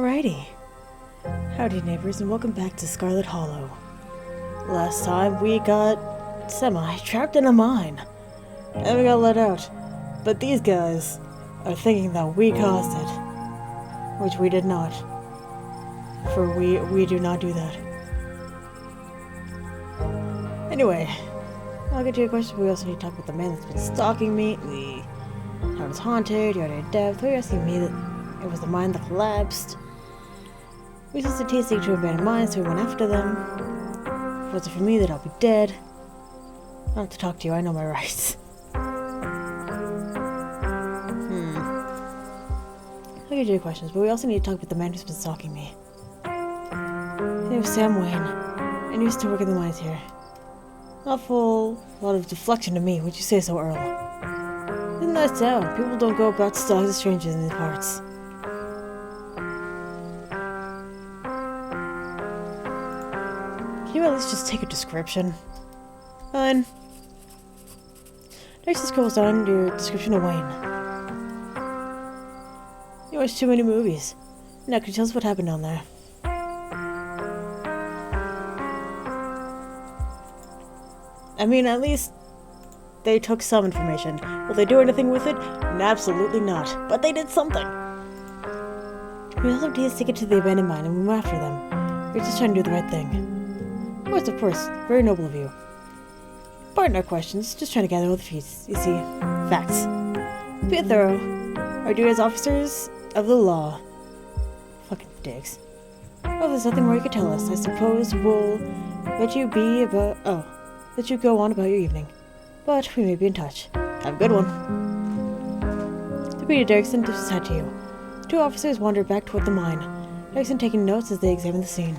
Alrighty. Howdy Neighbors, and welcome back to Scarlet Hollow. Last time we got trapped in a mine, and we got let out. But these guys are thinking that we caused it, which we did not. For we do not do that. Anyway, I'll get to your question, but we also need to talk about the man that's been stalking me. How it's haunted, yada yada. They're asking me that it was the mine that collapsed. We used to tasting to abandoned mines, so we went after them. If it wasn't for me, then I'll be dead. I don't have to talk to you, I know my rights. I'll get to your questions, but we also need to talk about the man who's been stalking me. His name was Sam Wayne, and he used to work in the mines here. Awful lot of deflection to me, would you say so, Earl? It's a nice town. People don't go about stalking strangers in these parts. Can you at least just take a description? Fine. Next, scrolls down your description of Wayne. You watched too many movies. Now, can you tell us what happened down there? I mean, at least they took some information. Will they do anything with it? Absolutely not. But they did something. We helped us take it to the abandoned mine and we went after them. We were just trying to do the right thing. Of course. Very noble of you. Pardon our questions. Just trying to gather all the facts. You see, facts. Be thorough. Our duty as officers of the law. Fucking dicks. Oh, there's nothing more you could tell us. I suppose we'll let you be about... let you go on about your evening. But we may be in touch. Have a good one. Deputy Derrickson said to you. The two officers wandered back toward the mine. Derrickson taking notes as they examined the scene.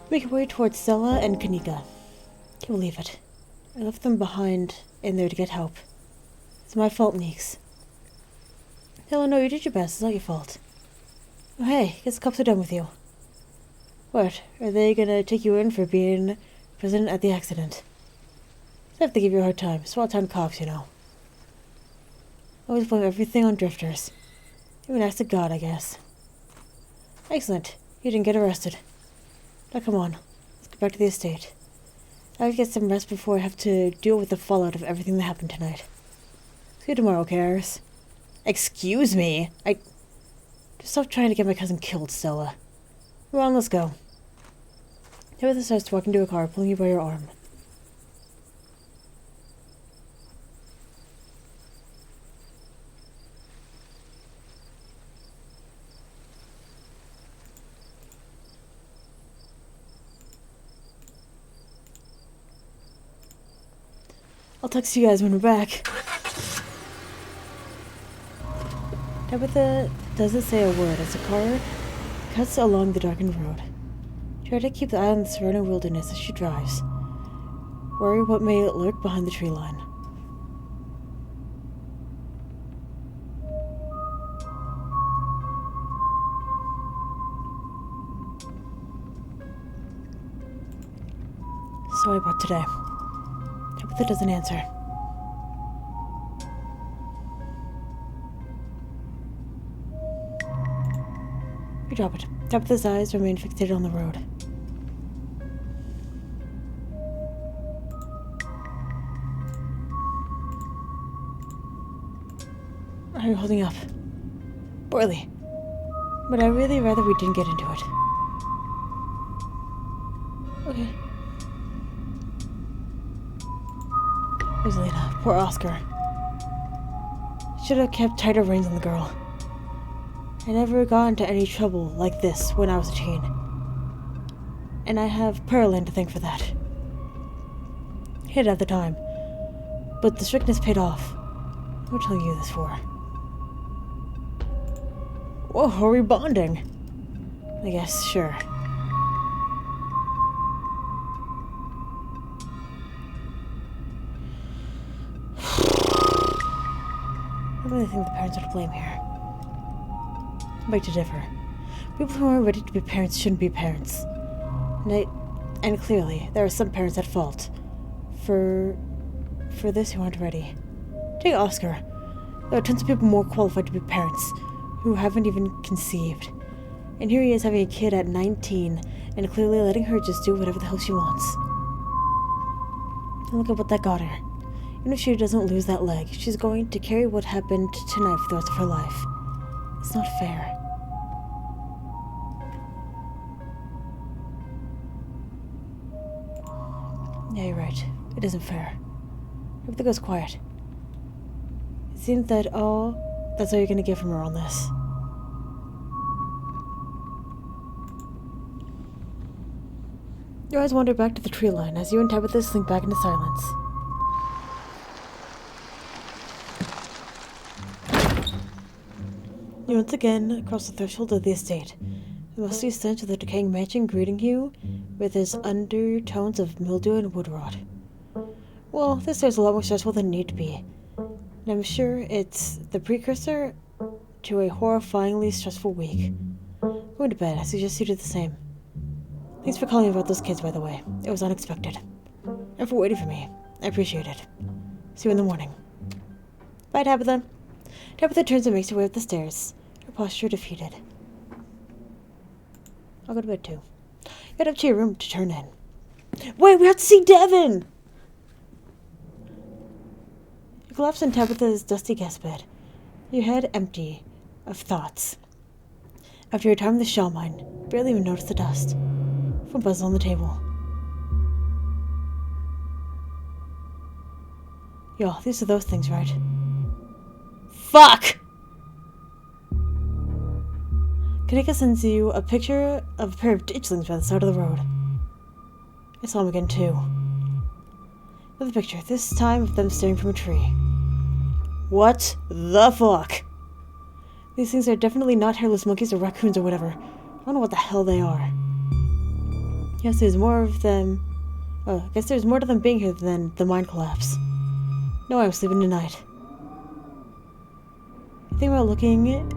Make your way towards Stella and Kanika. Can't believe it. I left them behind in there to get help. It's my fault, Neeks. Stella, no, you did your best. It's not your fault. Oh, hey, guess the cops are done with you. What? Are they gonna take you in for being present at the accident? They have to give you a hard time. Small town cops, you know. Always blame everything on drifters. Even ask to God, I guess. Excellent. You didn't get arrested. Now come on. Let's get back to the estate. I'll get some rest before I have to deal with the fallout of everything that happened tonight. See you tomorrow, Karis. Excuse me? Just stop trying to get my cousin killed, Stella. Come on, let's go. Tabitha starts walking to a car, pulling you by your arm. I'll text you guys when we're back. Tabitha doesn't say a word as the car cuts along the darkened road. Try to keep the eye on the surrounding wilderness as she drives. Worry what may lurk behind the tree line. Sorry about today. Tabitha doesn't answer. You drop it. Tabitha's eyes remain fixated on the road. How are you holding up? Poorly. But I'd really rather we didn't get into it. Okay. Rosalina, poor Oscar. Should have kept tighter reins on the girl. I never got into any trouble like this when I was a teen. And I have Pearlin to thank for that. Hid at the time, but the strictness paid off. What am I telling you this for? Whoa, are we bonding? I guess, sure. I really think the parents are to blame here. I beg to differ. People who aren't ready to be parents shouldn't be parents. And clearly, there are some parents at fault. For this who aren't ready. Take Oscar. There are tons of people more qualified to be parents who haven't even conceived. And here he is having a kid at 19 and clearly letting her just do whatever the hell she wants. And look at what that got her. Even if she doesn't lose that leg, she's going to carry what happened tonight for the rest of her life. It's not fair. Yeah, you're right. It isn't fair. Everything goes quiet. It seems that's all you're gonna get from her on this. Your eyes wander back to the tree line as you and Tabitha slink back into silence. You once again cross the threshold of the estate, the musty stench of the decaying mansion greeting you with its undertones of mildew and wood rot. Well, this is a lot more stressful than it need to be, and I'm sure it's the precursor to a horrifyingly stressful week. Going to bed, I suggest you do the same. Thanks for calling about those kids, by the way. It was unexpected. And for waiting for me. I appreciate it. See you in the morning. Bye, Tabitha. Tabitha turns and makes her way up the stairs, her posture defeated. I'll go to bed too. Head up to your room to turn in. Wait, we have to see Devin! You collapse in Tabitha's dusty guest bed, your head empty of thoughts. After your time in the shell mine, you barely even notice the dust from buzz on the table. Yo, these are those things, right? Fuck! Kanika sends you a picture of a pair of ditchlings by the side of the road. I saw them again, too. Another picture, this time of them staring from a tree. What the fuck? These things are definitely not hairless monkeys or raccoons or whatever. I don't know what the hell they are. Yes, there's more of them. Oh, I guess there's more to them being here than the mine collapse. No, I was sleeping tonight. You think about looking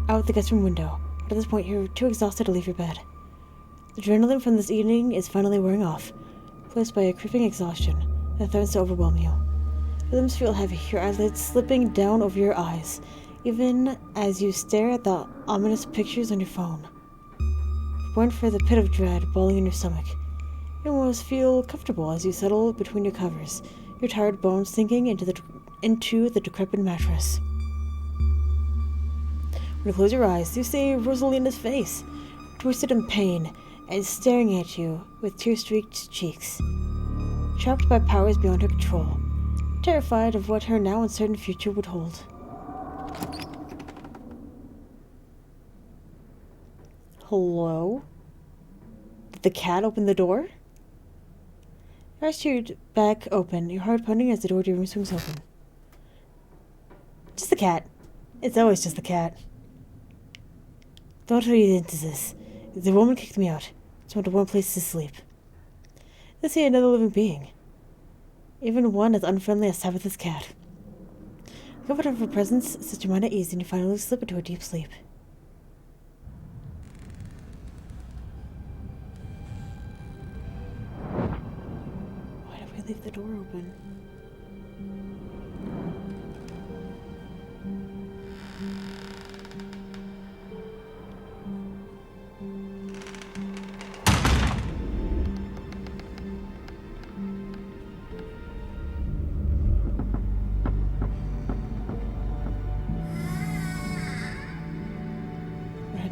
out the guest room window, but at this point you're too exhausted to leave your bed. The adrenaline from this evening is finally wearing off, replaced by a creeping exhaustion that threatens to overwhelm you. Your limbs feel heavy, your eyelids slipping down over your eyes, even as you stare at the ominous pictures on your phone. Born for the pit of dread balling in your stomach, you almost feel comfortable as you settle between your covers, your tired bones sinking into the decrepit mattress. When you close your eyes, you see Rosalina's face, twisted in pain and staring at you with tear-streaked cheeks. Trapped by powers beyond her control, terrified of what her now uncertain future would hold. Hello? Did the cat open the door? Your eyes chewed back open, your heart pounding as the door to your room swings open. Just the cat. It's always just the cat. Don't read into this. The woman kicked me out. Just wanted one place to sleep. Let's see another living being. Even one as unfriendly as Tabitha's cat. The comfort of her presence sets your mind at ease and you finally slip into a deep sleep. Why did we leave the door open?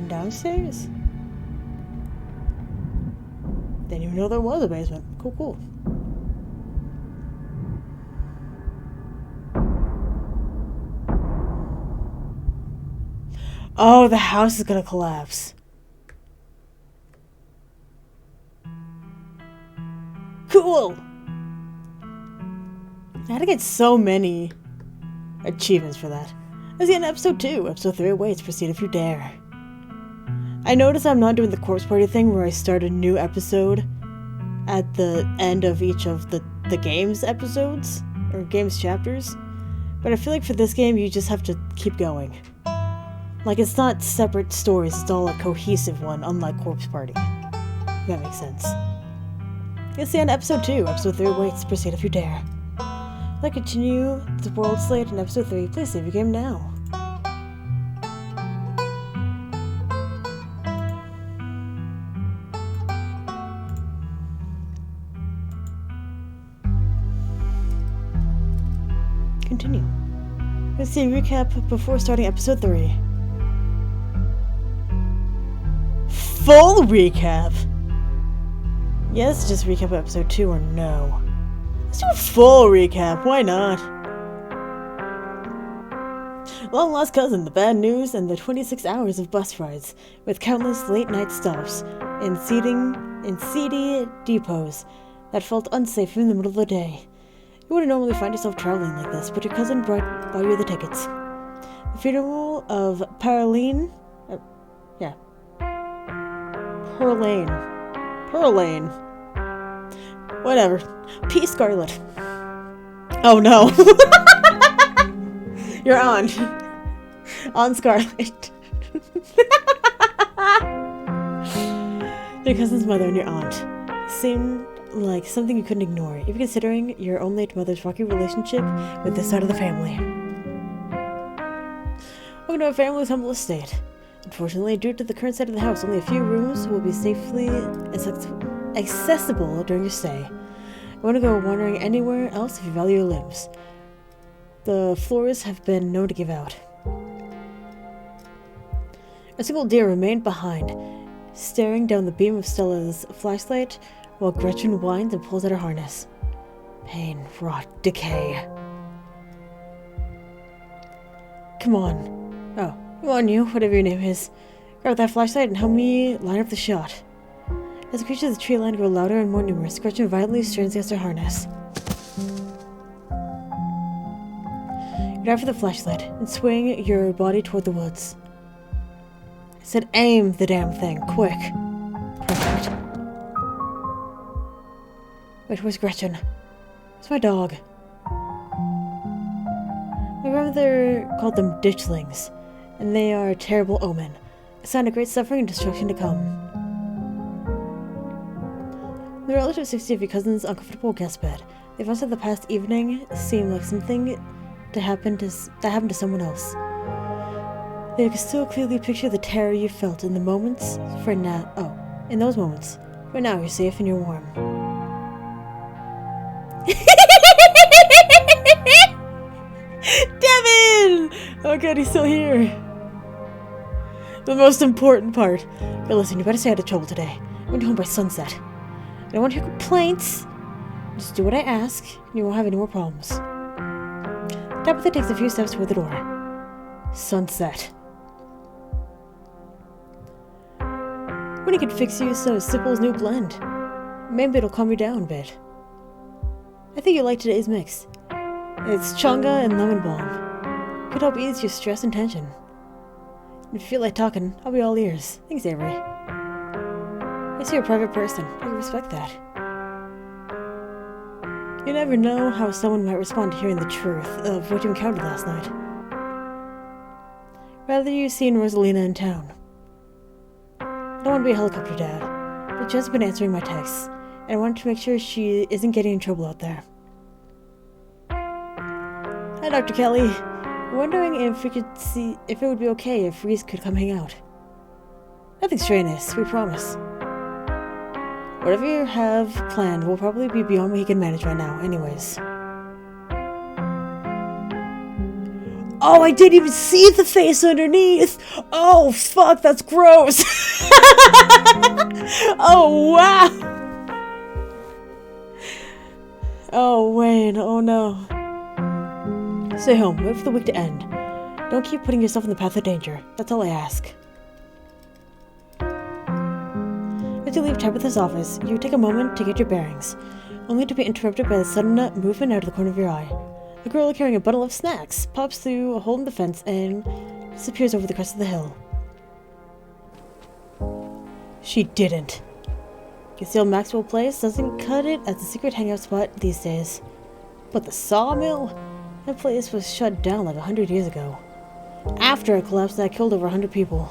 Downstairs? Didn't even know there was a basement. Cool, cool. Oh, the house is gonna collapse. Cool! I had to get so many achievements for that. Let's get in episode 2. Episode 3 awaits. Proceed if you dare. I notice I'm not doing the corpse party thing where I start a new episode at the end of each of the game's episodes, or game's chapters. But I feel like for this game, you just have to keep going. Like, it's not separate stories, it's all a cohesive one, unlike Corpse Party. If that makes sense. You'll see on episode 2. Episode 3 awaits. Proceed if you dare. Let's continue the world slate in episode 3. Please save your game now. Continue. Let's see a recap before starting episode 3. Full recap! Yes, just recap episode 2 or no. Let's do a full recap, why not? Long lost cousin, the bad news, and the 26 hours of bus rides, with countless late night stops in seedy depots that felt unsafe in the middle of the day. You wouldn't normally find yourself traveling like this, but your cousin brought you the tickets. The funeral of Perlane. Whatever. P. Scarlet. Oh no. Your aunt. Aunt Scarlet. Your cousin's mother and your aunt seemed like something you couldn't ignore, even considering your own late mother's rocky relationship with this side of the family. Welcome to our family's humble estate. Unfortunately, due to the current state of the house, only a few rooms will be safely accessible during your stay. You want to go wandering anywhere else if you value your limbs. The floors have been known to give out. A single deer remained behind, staring down the beam of Stella's flashlight while Gretchen whines and pulls at her harness. Pain, rot, decay. Come on. Oh, come on you, whatever your name is. Grab that flashlight and help me line up the shot. As the creatures of the tree line grow louder and more numerous, Gretchen violently strains against her harness. You dive for the flashlight and swing your body toward the woods. I said aim the damn thing, quick. Perfect. Wait, where's Gretchen? Where's my dog? My grandmother called them ditchlings, and they are a terrible omen, a sign of great suffering and destruction to come. The relative safety of your cousin's uncomfortable guest bed. The events of the past evening seem like something that happened to someone else. They can still clearly picture the terror you felt in the moments for now. Oh, in those moments. For now, you're safe and you're warm. Devin! Oh god, he's still here. The most important part. But listen, you better stay out of trouble today. I'm going home by sunset. I don't want to hear complaints. Just do what I ask, and you won't have any more problems. Tabitha takes a few steps toward the door. Sunset. Winnie could fix you some Sipple's new blend. Maybe it'll calm you down a bit. I think you'll like today's mix. It's changa and lemon balm. Could help ease your stress and tension. If you feel like talking, I'll be all ears. Thanks, Avery. I see you're a private person. I respect that. You never know how someone might respond to hearing the truth of what you encountered last night. Rather you've seen Rosalina in town. I don't want to be a helicopter dad, but she hasn't been answering my texts, and I wanted to make sure she isn't getting in trouble out there. Hi, Dr. Kelly. I'm wondering if we could see if it would be okay if Reese could come hang out. Nothing strenuous, we promise. Whatever you have planned will probably be beyond what he can manage right now, anyways. Oh, I didn't even see the face underneath! Oh, fuck, that's gross! Oh, wow! Oh, Wayne, oh no. Stay home, wait for the week to end. Don't keep putting yourself in the path of danger. That's all I ask. As you leave Tabitha's office, you take a moment to get your bearings, only to be interrupted by the sudden movement out of the corner of your eye. A girl carrying a bundle of snacks pops through a hole in the fence and disappears over the crest of the hill. She didn't. Concealed Maxwell Place doesn't cut it as a secret hangout spot these days. But the sawmill? That place was shut down like 100 years ago. After a collapse that killed over 100 people.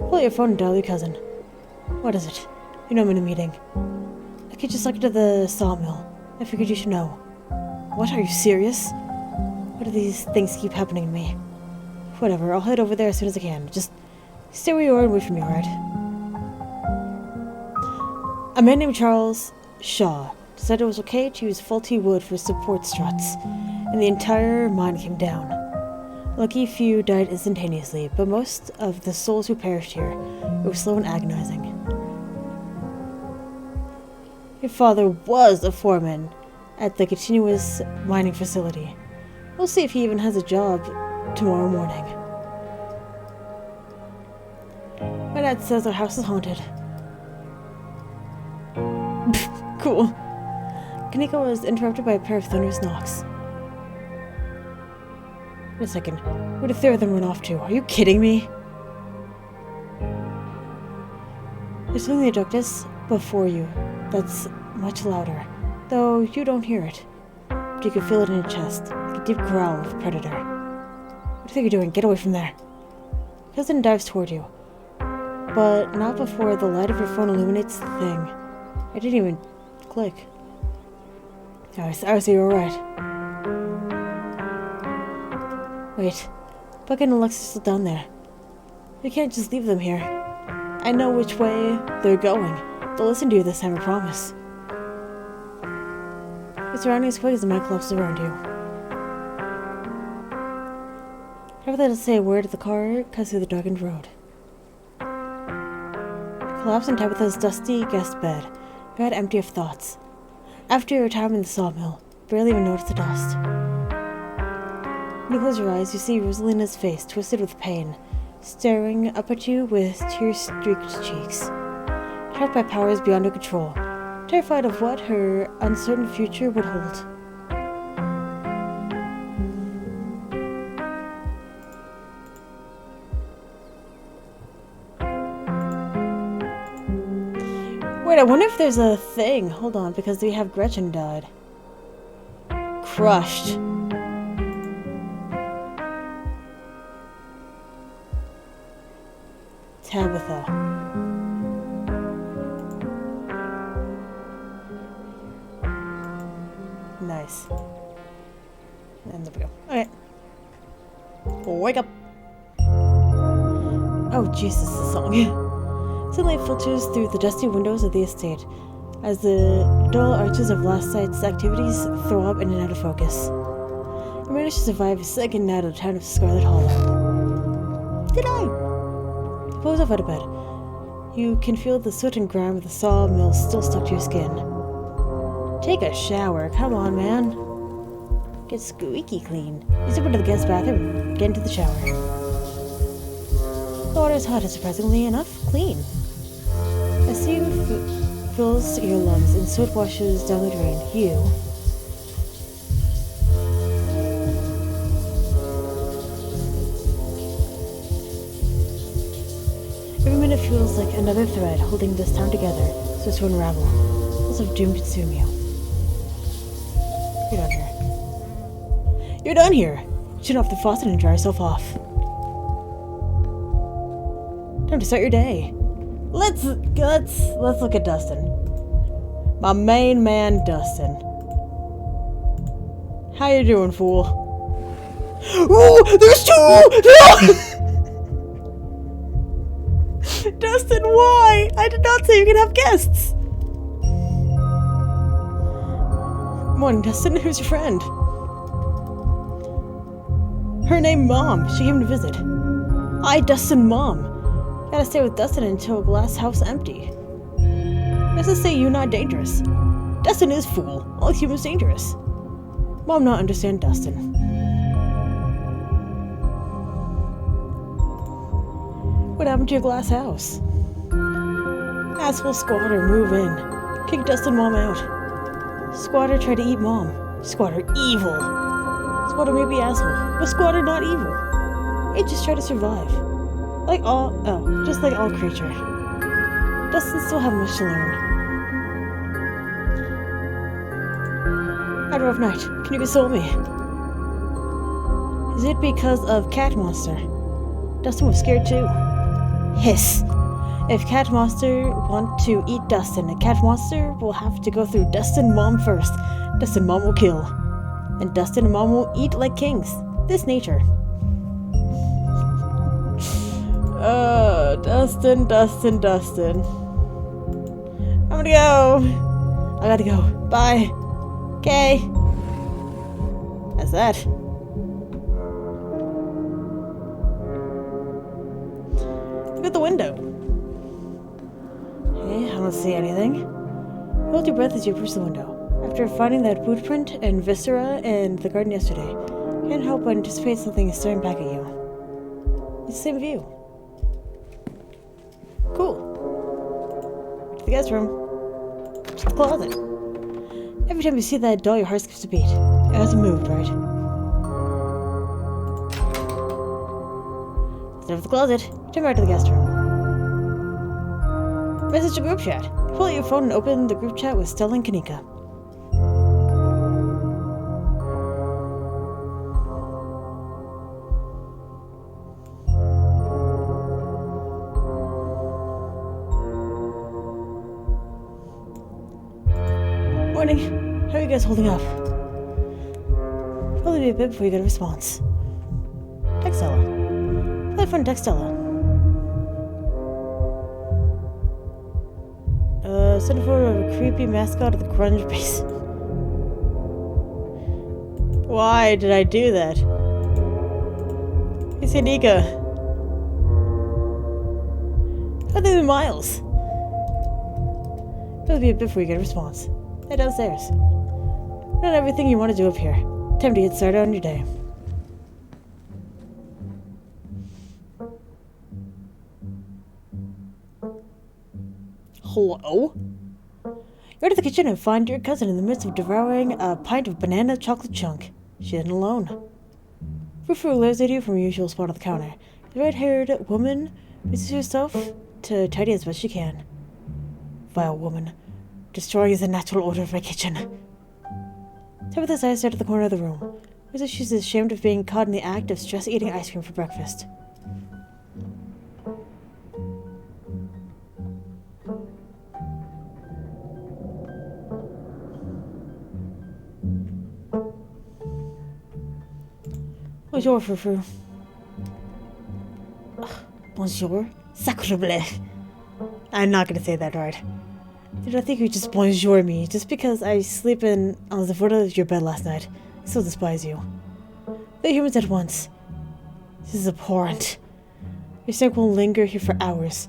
Pull out your phone and dial your cousin. What is it? You know I'm in a meeting. I could just look into the sawmill. I figured you should know. What? Are you serious? Why do these things keep happening to me? Whatever, I'll head over there as soon as I can. Just stay where you are and wait for me, alright? A man named Charles Shaw decided it was okay to use faulty wood for support struts, and the entire mine came down. Lucky few died instantaneously, but most of the souls who perished here were slow and agonizing. Your father was a foreman at the continuous mining facility. We'll see if he even has a job tomorrow morning. My dad says our house is haunted. Cool. Kaneko was interrupted by a pair of thunderous knocks. Wait a second. Where did the three of them run off to? Are you kidding me? There's something in the darkness before you that's much louder, though you don't hear it. But you can feel it in your chest, like a deep growl of a predator. What do you think you're doing? Get away from there. Cousin dives toward you, but not before the light of your phone illuminates the thing. I didn't even click. I see you're alright. Wait, Buck and Alexis are still down there. You can't just leave them here. I know which way they're going. They'll listen to you this time, I promise. Your surroundings quick as the mine collapses around you. Never let us say a word as the car cuts through the darkened road. Collapsed on Tabitha's dusty guest bed, your head empty of thoughts. After your time in the sawmill, barely even noticed the dust. When you close your eyes, you see Rosalina's face, twisted with pain, staring up at you with tear-streaked cheeks. Trapped by powers beyond her control, terrified of what her uncertain future would hold. Wait, I wonder if there's a thing. Hold on, because we have Gretchen died. Crushed. Tabitha. Nice. And there we go. Okay. Wake up. Oh, Jesus, the song. Sunlight filters through the dusty windows of the estate as the dull arches of last night's activities throb in and out of focus. You managed to survive a second night at the town of Scarlet Hollow. Did I? You pose up out of bed. You can feel the soot and grime of the sawmill still stuck to your skin. Take a shower. Come on, man. Get squeaky clean. You step into the guest bathroom and get into the shower. The water is hot and surprisingly enough, clean. As steam fills your lungs and soot washes down the drain, every minute feels like another thread holding this town together, so as to unravel. Pulse of doom consume you. You're done here. You're done here! Turn off the faucet and dry yourself off. Time to start your day. Let's look at Dustin. My main man, Dustin. How you doing, fool? Oh, there's two! No! Dustin, why? I did not say you could have guests. Morning, Dustin. Who's your friend? Her name Mom. She came to visit. Dustin, Mom. Gotta stay with Dustin until glass house empty. Let's just say you not dangerous. Dustin is fool. All humans dangerous. Mom not understand Dustin. What happened to your glass house? Asshole squatter move in. Kick Dustin Mom out. Squatter tried to eat Mom. Squatter evil. Squatter may be asshole, but squatter not evil. It just tried to survive. Just like all creature. Dustin still have much to learn. Had a rough night. Can you console me? Is it because of Cat Monster? Dustin was scared too. Hiss. If Cat Monster want to eat Dustin, a Cat Monster will have to go through Dustin Mom first. Dustin Mom will kill. And Dustin and Mom will eat like kings. This nature. Dustin. I'm gonna go. I gotta go. Bye. Okay. That's that. Look at the window. Hey, I don't see anything. Hold your breath as you approach the window. After finding that boot print and viscera in the garden yesterday, can't help but anticipate something is staring back at you. It's the same view. Cool. To the guest room. To the closet. Every time you see that doll, your heart skips a beat. It hasn't moved, right? Instead of the closet, turn back to the guest room. Message to group chat. Pull out your phone and open the group chat with Stella and Kanika. Morning. How are you guys holding up? Probably be a bit before you get a response. Text Stella. Play fun, text Stella. Send a photo of a creepy mascot of the grunge base. Why did I do that? Hey, Sanika. How are they in miles? It'll be a bit before you get a response. Head downstairs. Not everything you want to do up here. Time to get started on your day. Hello? You're to the kitchen and find your cousin in the midst of devouring a pint of banana chocolate chunk. She isn't alone. Fufu glares at you from her usual spot on the counter. The red-haired woman busies herself to tidy as best she can. Vile woman. Destroying the natural order of my kitchen. Tabitha's eyes stare at the corner of the room. As if she's ashamed of being caught in the act of stress-eating ice cream for breakfast. Bonjour, Fufu. Bonjour? Sacre bleu. I'm not gonna say that right. Did I think you just bonjour me just because I sleep on the foot of your bed last night? I still despise you. The humans at once. This is abhorrent. Your stink will linger here for hours.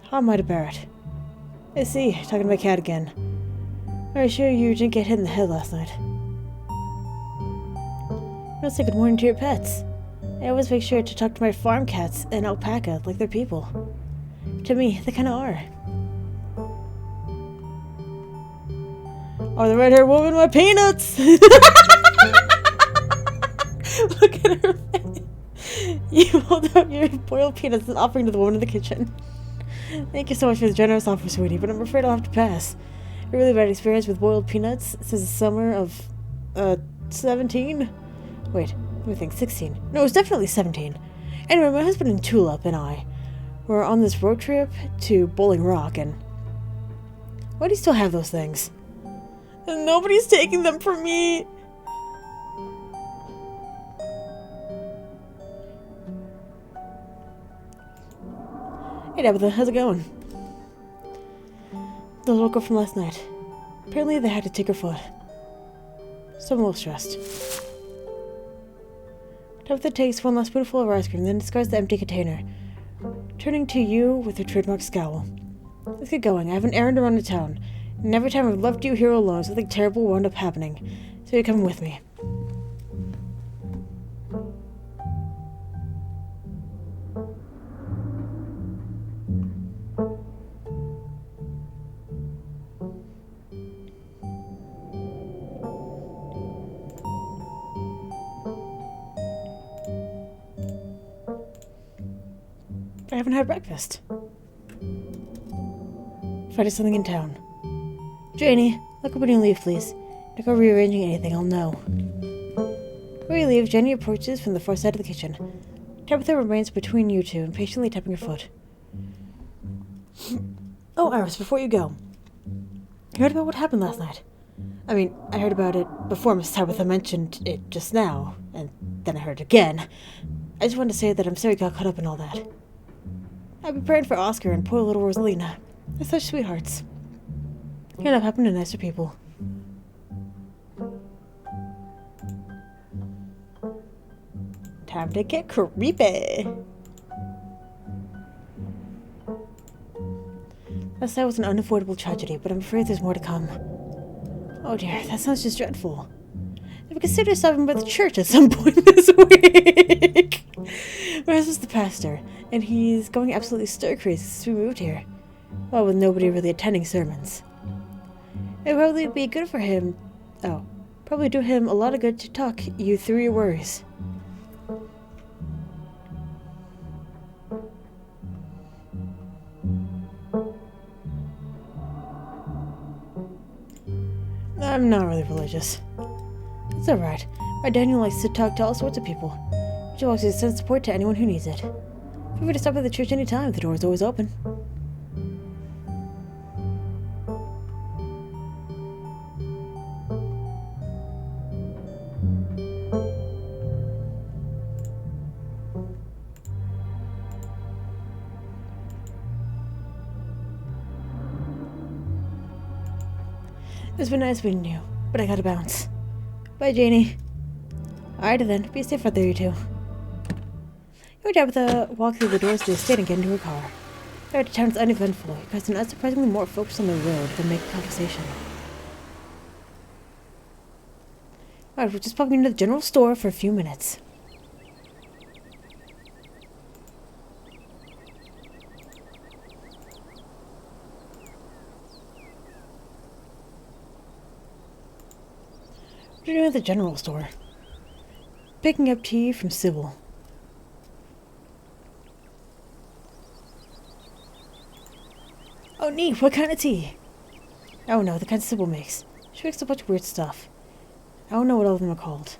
How am I to bear it? I see, talking to my cat again. Are you sure you didn't get hit in the head last night? Don't say good morning to your pets. I always make sure to talk to my farm cats and alpaca like they're people. To me, they kinda are. Oh, the red-haired woman, my peanuts! Look at her face. You hold out your boiled peanuts and offering to the woman in the kitchen. Thank you so much for the generous offer, sweetie, but I'm afraid I'll have to pass. A really bad experience with boiled peanuts since the summer of, 17? Wait, let me think, 16. No, it's definitely 17. Anyway, my husband and Tulip and I were on this road trip to Bowling Rock, and... Why do you still have those things? And nobody's taking them from me! Hey, Tabitha, how's it going? The little girl from last night. Apparently they had to take her foot. So I'm a little stressed. Tabitha takes one last spoonful of ice cream, then discards the empty container, turning to you with her trademark scowl. Let's get going. I have an errand around the town, and every time I've left you here alone, something terrible will end up happening. So you're coming with me. I haven't had breakfast. Find us something in town. Janie, look up when you leave, please. Don't go rearranging anything, I'll know. Before you leave, Jenny approaches from the far side of the kitchen. Tabitha remains between you two, impatiently tapping her foot. Oh, Iris, before you go. You heard about what happened last night? I mean, I heard about it before Miss Tabitha mentioned it just now, and then I heard it again. I just wanted to say that I'm sorry you got caught up in all that. I've been praying for Oscar and poor little Rosalina. They're such sweethearts. You end up happening to nicer people. Time to get creepy. Last night was an unavoidable tragedy, but I'm afraid there's more to come. Oh dear, that sounds just dreadful. Have you considered stopping by the church at some point this week? My husband's the pastor, and he's going absolutely stir-crazy since we moved here. Well, with nobody really attending sermons. It would probably be good for him... Oh, probably do him a lot of good to talk you through your worries. I'm not really religious. It's alright. My Daniel likes to talk to all sorts of people. She wants to send support to anyone who needs it. Feel free to stop at the church anytime. The door is always open. It's been nice meeting you, but I gotta bounce. Bye, Janie. Alright then, be safe out there, you two. You and Tabitha walk through the doors to the estate and get into her car. The ride to town is uneventful. You guys are not surprisingly more focused on the road than make conversation. Alright, we're just popping into the general store for a few minutes. What are you doing at the general store? Picking up tea from Sybil. Oh neat, what kind of tea? Oh no, the kind Sybil makes. She makes a bunch of weird stuff. I don't know what all of them are called.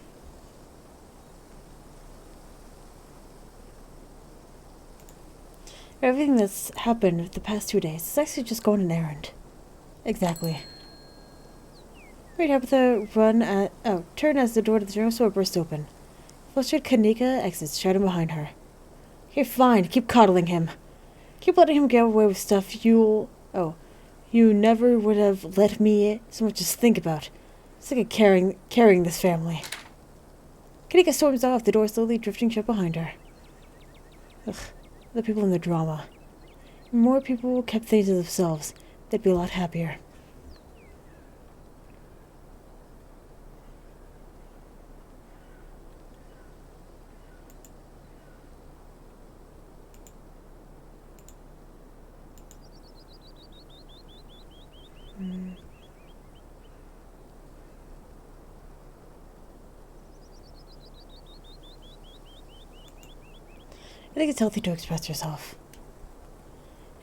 Everything that's happened the past 2 days is actually just going an errand. Exactly. Right, Tabitha turn as the door to the general store burst open. Flustered Kanika exits, shouting behind her. Okay, fine, keep coddling him. Keep letting him get away with stuff you never would have let me so much as think about. Sick of carrying this family. Kanika storms off, the door slowly drifting shut behind her. Ugh, the people in the drama. If more people kept things to themselves, they'd be a lot happier. I think it's healthy to express yourself.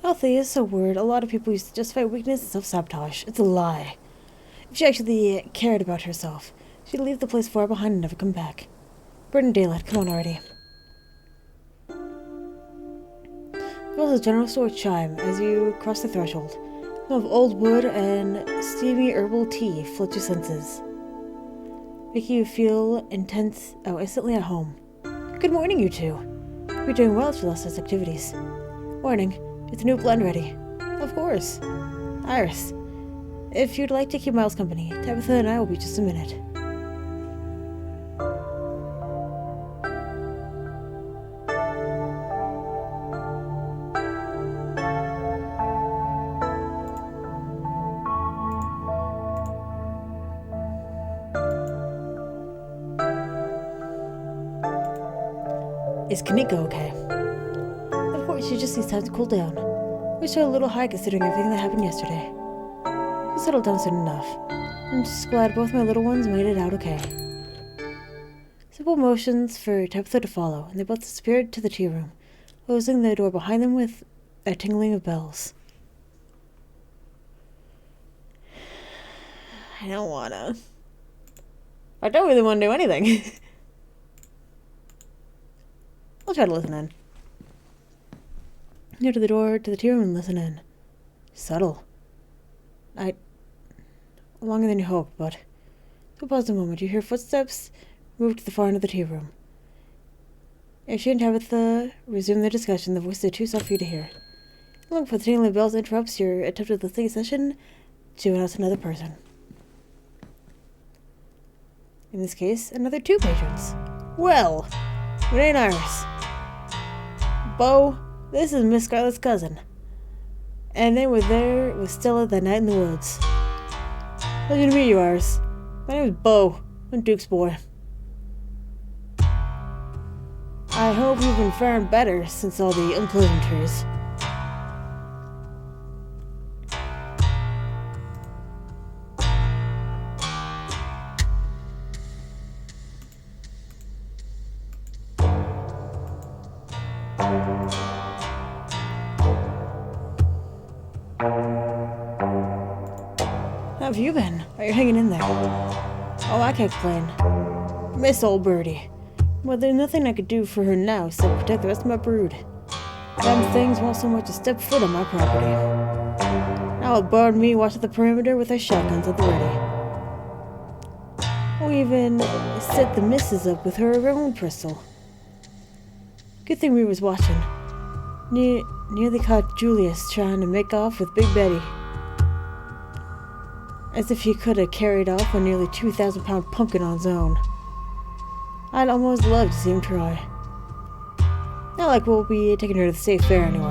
Healthy is a word a lot of people use to justify weakness and self-sabotage. It's a lie. If she actually cared about herself, she'd leave the place far behind and never come back. Bird and daylight, come on already. There was a general store chime as you cross the threshold. The smell of old wood and steamy herbal tea flood your senses, making you feel instantly at home. Good morning, you two. You're doing well for last night's activities. Morning. It's a new blend ready. Of course. Iris. If you'd like to keep Miles company, Tabitha and I will be just a minute. Is Kanika okay? Of course, she just needs time to cool down. Wish her a little high considering everything that happened yesterday. She'll settle down soon enough. I'm just glad both my little ones made it out okay. Simple motions for Tabitha to follow, and they both disappeared to the tea room, closing the door behind them with a tingling of bells. I don't wanna. I don't really want to do anything. I'll try to listen in. Near to the door to the tea room and listen in. Subtle. longer than you hoped, but... So pause a moment. You hear footsteps move to the far end of the tea room. As she and Tabitha resume their discussion, the voices are too soft for you to hear. Looking for the tingling bells interrupts your attempt at listening session to announce another person. In this case, another 2 patrons. Well, it ain't ours. Bo, this is Miss Scarlet's cousin. And they were there with Stella that night in the woods. Pleasure to meet you, ours. My name is Bo. I'm Duke's boy. I hope you've been faring better since all the unpleasantries. How have you been? Are you hanging in there? Oh, I can't complain. Miss old birdie. Well, there's nothing I could do for her now except protect the rest of my brood. Them things won't so much as step foot on my property. Now a Bard and me watch at the perimeter with our shotguns at the ready. We'll even set the missus up with her own pistol. Good thing we was watching. Nearly caught Julius trying to make off with Big Betty. As if he could have carried off a nearly 2,000-pound pumpkin on his own. I'd almost love to see him try. Not like we'll be taking her to the state fair anyway.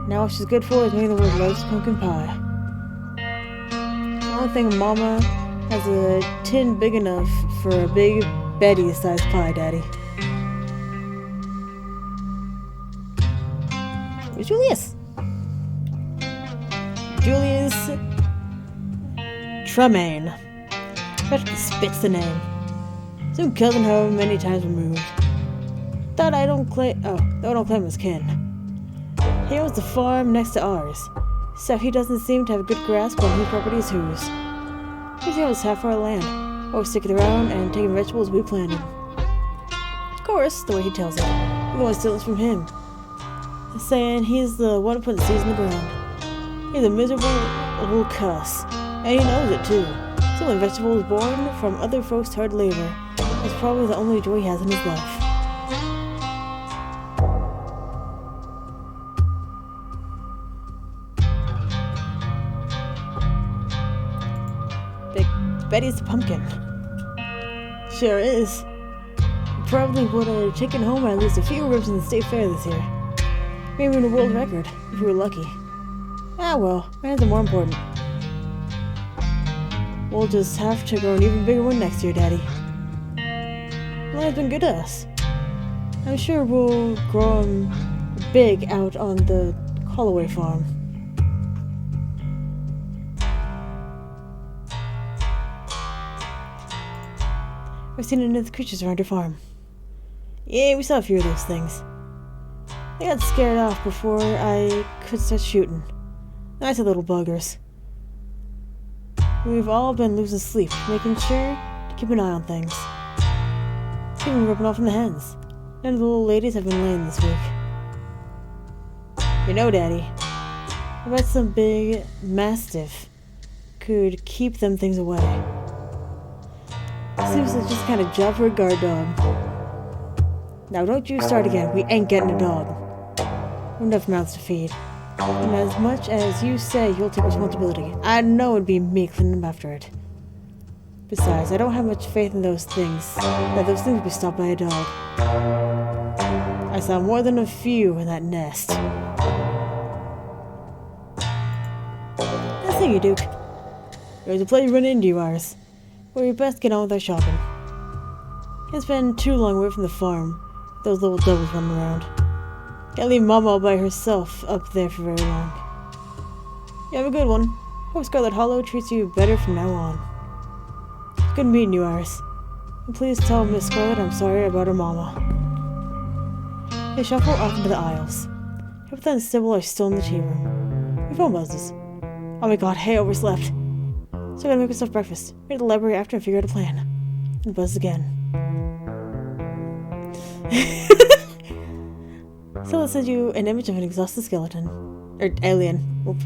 Now what she's good for is making the world's largest pumpkin pie. I don't think Mama has a tin big enough for a Big Betty-sized pie, Daddy. Where's Julius? Julius Tremaine. Practically spits the name. Soon cousin home many times removed. Though I don't claim his kin. He owns the farm next to ours, so he doesn't seem to have a good grasp on whose property is whose. He owns half our land, always sticking around and taking vegetables we planted. Of course, the way he tells it, we want to steal this from him, saying he's the one putting seeds in the ground. He's a miserable little cuss, and he knows it too. Stealing vegetables born from other folks' hard labor is probably the only joy he has in his life. Big Betty's the pumpkin. Sure is. Probably would have taken home at least a few ribs in the state fair this year. Maybe even a world record, if we were lucky. Ah well, fans are more important. We'll just have to grow an even bigger one next year, Daddy. Land's been good to us. I'm sure we'll grow them big out on the Holloway farm. I've seen any of the creatures around your farm. Yeah, we saw a few of those things. They got scared off before I could start shooting. Nice little buggers. We've all been losing sleep, making sure to keep an eye on things. Even ripping off from the hens. None of the little ladies have been laying this week. You know, Daddy, I bet some big mastiff could keep them things away. Seems like just kind of job for a guard dog. Now don't you start again, we ain't getting a dog. We've enough mouths to feed. And as much as you say you'll take responsibility, I know it'd be me cleaning up after it. Besides, I don't have much faith in those things, that those things will be stopped by a dog. I saw more than a few in that nest. Nice seeing you, Duke. It was a pleasure running into you, ours. But we best get on with our shopping. It's been too long away from the farm, with those little devils running around. Can't leave Mama all by herself up there for very long. You have a good one. Hope Scarlet Hollow treats you better from now on. Good meeting you, Iris. And please tell Miss Scarlet I'm sorry about her mama. They shuffle off into the aisles. Tabitha and Sybil are still in the tea room. Your phone buzzes. Oh my god, hey, overslept. So I gotta make myself breakfast. Go to the library after and figure out a plan. And buzz again. So let's send you an image of an exhausted skeleton. Or alien. Whoop.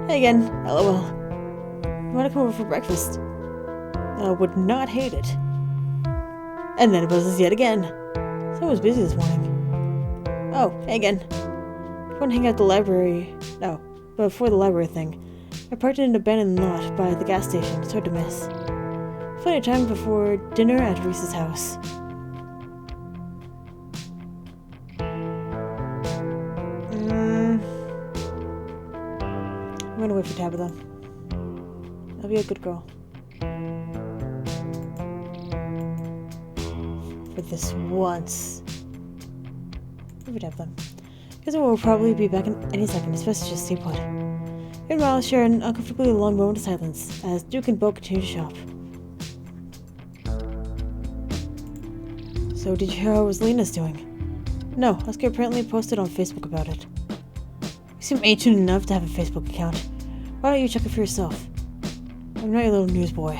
Hey again, LOL. You want to come over for breakfast? I would not hate it. And then it buzzes yet again. Someone was busy this morning. Oh, hey again. I want to hang out at the library. No, but before the library thing. I parked in an abandoned lot by the gas station. It's hard to miss. Plenty of time before dinner at Reese's house. I'm gonna wait for Tabitha. I'll be a good girl. For this once. Wait for Tabitha. Because we'll probably be back in any second, especially just stay put. Meanwhile, share an uncomfortably long moment of silence as Duke and Bo continue to shop. So, did you hear how Rosalina's doing? No, Oscar apparently posted on Facebook about it. You seem ancient enough to have a Facebook account. Why don't you check it for yourself? I'm not your little newsboy.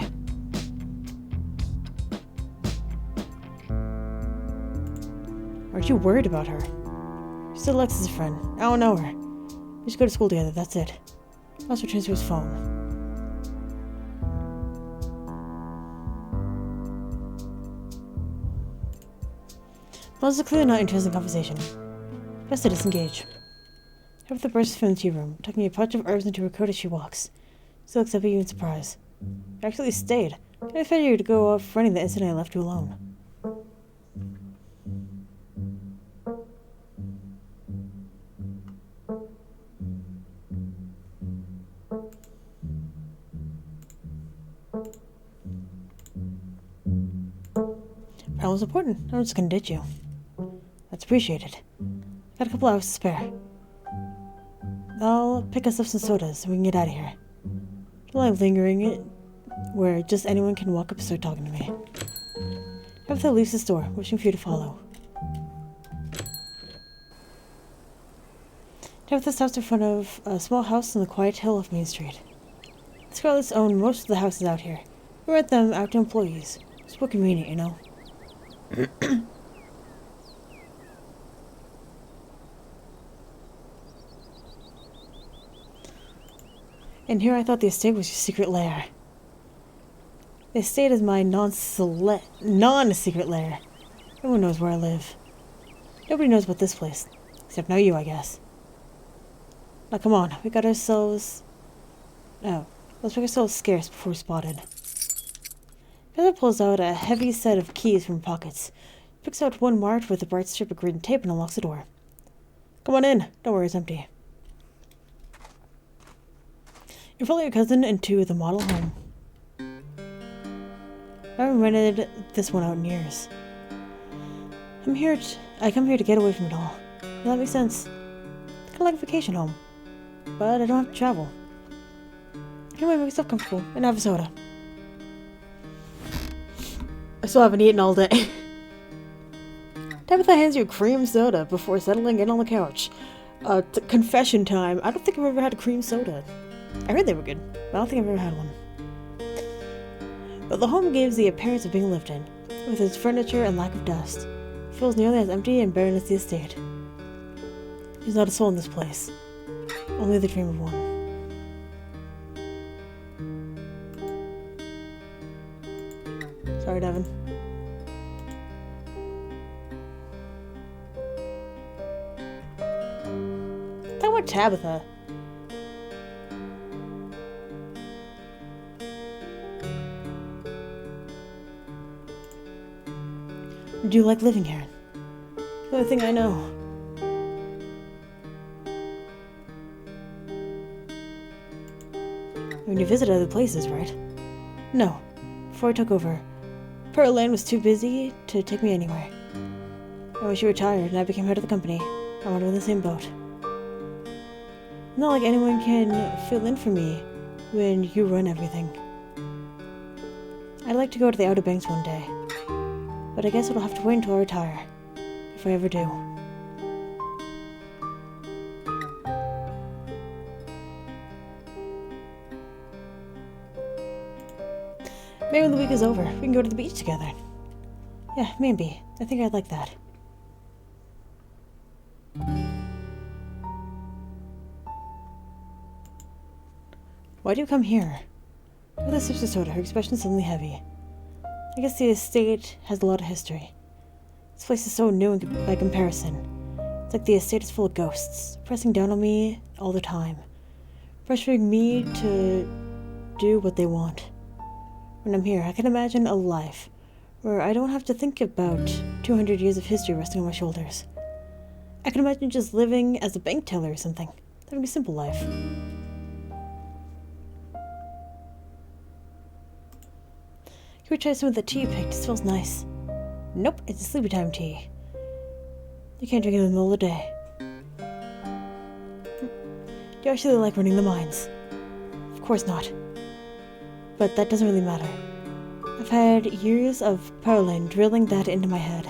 Aren't you worried about her? She's still Alexis' friend. I don't know her. We just go to school together, that's it. Also returns to his phone. Well, this is clearly not interesting conversation. Best to disengage. Tabitha bursts from the tea room, tucking a pouch of herbs into her coat as she walks. She looks up at you in surprise. You actually stayed. I expected you to go off running the instant I left you alone. Problem's important. I'm just gonna ditch you. That's appreciated. Got a couple hours to spare. I'll pick us up some sodas so we can get out of here. Don't like lingering where just anyone can walk up and start talking to me. Tabitha leaves the store, wishing for you to follow. Tabitha stops in front of a small house on the quiet hill of Main Street. The Scarlets own most of the houses out here. We rent them out to employees. It's more convenient, you know. And here I thought the estate was your secret lair. The estate is my non-secret lair. Everyone knows where I live. Nobody knows about this place. Except now you, I guess. Now come on, we got ourselves... Oh, let's make ourselves scarce before we're spotted. Heather pulls out a heavy set of keys from her pockets, picks out one marked with a bright strip of green tape and unlocks the door. Come on in. Don't worry, it's empty. You follow your cousin into the model home. I haven't rented this one out in years. I come here to get away from it all. Does that make sense? It's kind of like a vacation home. But I don't have to travel. Anyway, make yourself comfortable and have a soda. I still haven't eaten all day. Tabitha hands you a cream soda before settling in on the couch. Confession time. I don't think I've ever had a cream soda. I heard they were good, but I don't think I've ever had one. But the home gives the appearance of being lived in, with its furniture and lack of dust. It feels nearly as empty and barren as the estate. There's not a soul in this place. Only the dream of one. Sorry, Devin. Talk about Tabitha. Do you like living here? The only thing I know. I mean, you visit other places, right? No. Before I took over, Pearl Lane was too busy to take me anywhere. And when she retired and I became head of the company, I wanted in the same boat. Not like anyone can fill in for me when you run everything. I'd like to go to the Outer Banks one day. But I guess it'll have to wait until I retire, if I ever do. Maybe when the week is over, we can go to the beach together. Yeah, maybe. I think I'd like that. Why do you come here? With a sip of soda, her expression is suddenly heavy. I guess the estate has a lot of history. This place is so new by comparison. It's like the estate is full of ghosts, pressing down on me all the time, pressuring me to do what they want. When I'm here, I can imagine a life where I don't have to think about 200 years of history resting on my shoulders. I can imagine just living as a bank teller or something, having a simple life. Can we try some of the tea you picked? It smells nice. Nope, it's a sleepy time tea. You can't drink it in the middle of the day. Do you actually like running the mines? Of course not. But that doesn't really matter. I've had years of Paroline drilling that into my head.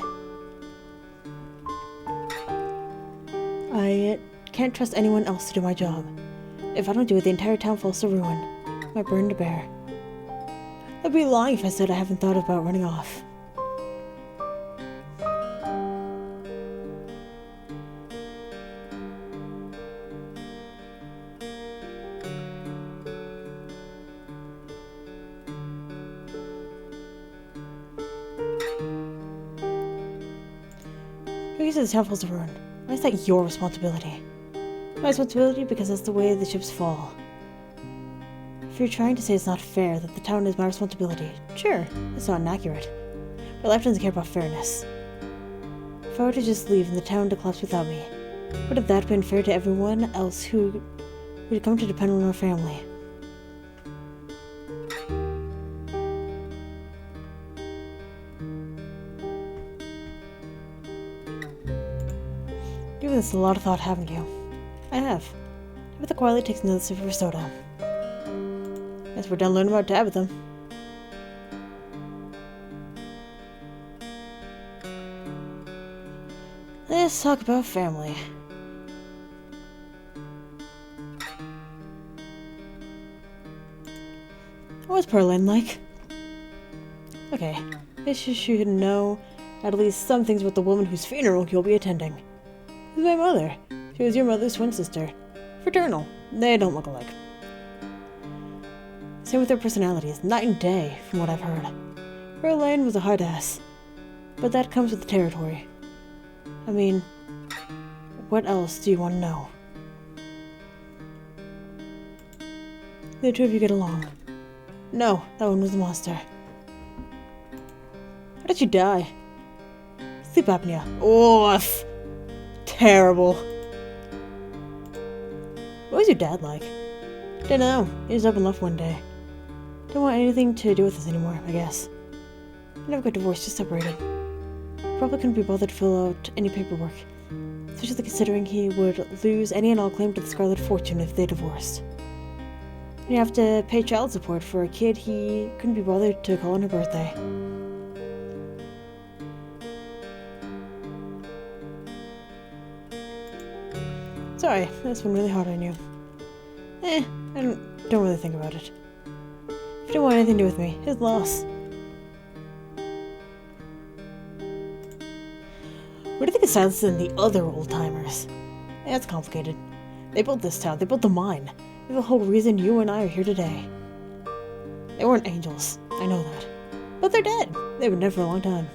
I can't trust anyone else to do my job. If I don't do it, the entire town falls to ruin. I might burn to bear. I'd be lying if I said I haven't thought about running off. Who says the town falls to ruin? Why is that your responsibility? My responsibility because that's the way the chips fall. If you're trying to say it's not fair that the town is my responsibility, sure, it's not inaccurate. But life doesn't care about fairness. If I were to just leave and the town to collapse without me, would have that been fair to everyone else who would come to depend on our family? You've given this a lot of thought, haven't you? I have. Tabitha quietly takes another sip of her soda. Guess we're done learning about Tabitha. Let's talk about family. What's Pearline like? Okay, guess you should know at least some things about the woman whose funeral you'll be attending. Who's my mother? She was your mother's twin sister. Fraternal. They don't look alike. Same with their personalities, night and day, from what I've heard. Pearline was a hard ass, but that comes with the territory. I mean, what else do you want to know? The two of you get along. No, that one was a monster. How did you die? Sleep apnea. Oof. Terrible. What was your dad like? Dunno. He just up and left one day. Didn't want anything to do with us anymore, I guess. We never got divorced, just separated. Probably couldn't be bothered to fill out any paperwork, especially considering he would lose any and all claim to the Scarlet Fortune if they divorced. And he'd have to pay child support for a kid he couldn't be bothered to call on her birthday. Sorry, this one really hard on you. I don't really think about it. If he didn't want anything to do with me, his loss. What do you think of Silas and the other old-timers? Yeah, it's complicated. They built this town, they built the mine. They're the whole reason you and I are here today. They weren't angels, I know that. But they're dead. They've been dead for a long time.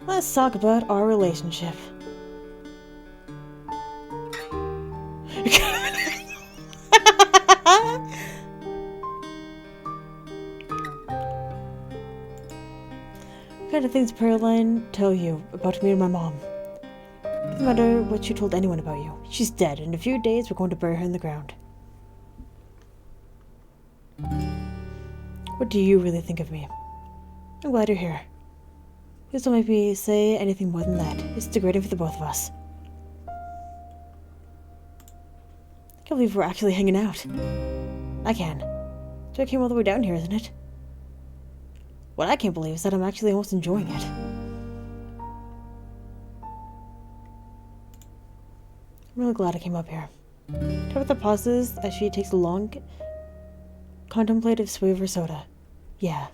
Let's talk about our relationship. What kind of things did Pearline tell you about me and my mom? It doesn't matter what she told anyone about you. She's dead. In a few days, we're going to bury her in the ground. What do you really think of me? I'm glad you're here. Please don't make me say anything more than that. It's degrading for the both of us. I can't believe we're actually hanging out. I can. So I came all the way down here, isn't it? What I can't believe is that I'm actually almost enjoying it. I'm really glad I came up here. Tabitha pauses as she takes a long, contemplative swig of her soda. Yeah.